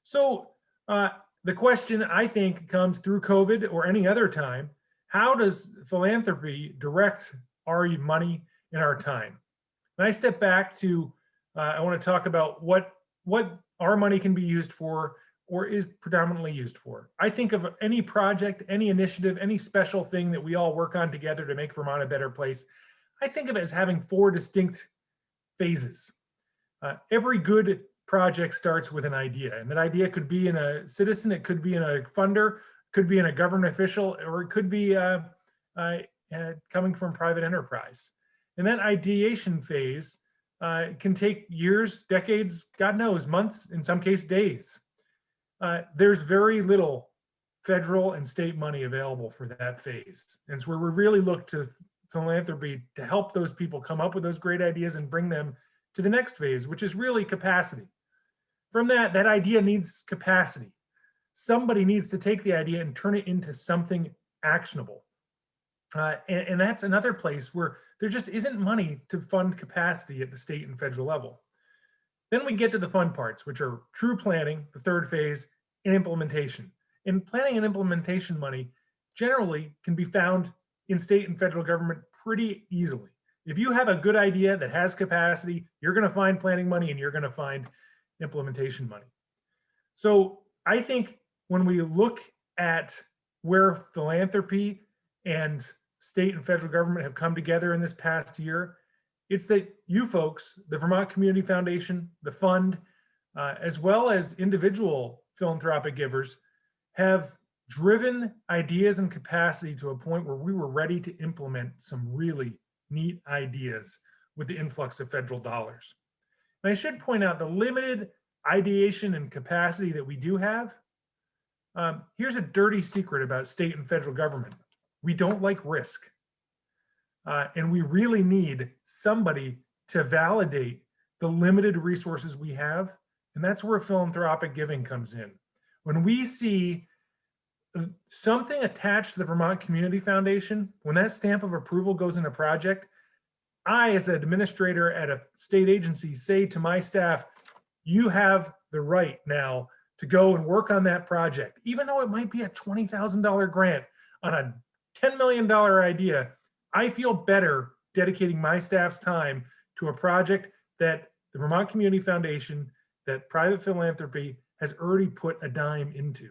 So uh, the question I think comes through COVID or any other time, how does philanthropy direct our money and our time? When I step back to, I want to talk about what our money can be used for or is predominantly used for. I think of any project, any initiative, any special thing that we all work on together to make Vermont a better place. I think of it as having four distinct phases. Every good project starts with an idea, and that idea could be in a citizen, it could be in a funder, could be in a government official, or it could be coming from private enterprise. And that ideation phase can take years, decades, God knows, months, in some cases days. There's very little federal and state money available for that phase. And it's where we really look to philanthropy to help those people come up with those great ideas and bring them to the next phase, which is really capacity. From that idea needs capacity. Somebody needs to take the idea and turn it into something actionable. And that's another place where there just isn't money to fund capacity at the state and federal level. Then we get to the fun parts, which are true planning, the third phase, and implementation. And planning and implementation money generally can be found in state and federal government pretty easily. If you have a good idea that has capacity, you're going to find planning money and you're going to find implementation money. So I think when we look at where philanthropy and state and federal government have come together in this past year, it's that you folks, the Vermont Community Foundation, the fund, as well as individual philanthropic givers, have driven ideas and capacity to a point where we were ready to implement some really neat ideas with the influx of federal dollars. And I should point out the limited ideation and capacity that we do have. Here's a dirty secret about state and federal government. We don't like risk. And we really need somebody to validate the limited resources we have. And that's where philanthropic giving comes in. When we see something attached to the Vermont Community Foundation, when that stamp of approval goes in a project, I, as an administrator at a state agency, say to my staff, you have the right now to go and work on that project, even though it might be a $20,000 grant on a $10 million idea. I feel better dedicating my staff's time to a project that the Vermont Community Foundation, that private philanthropy has already put a dime into.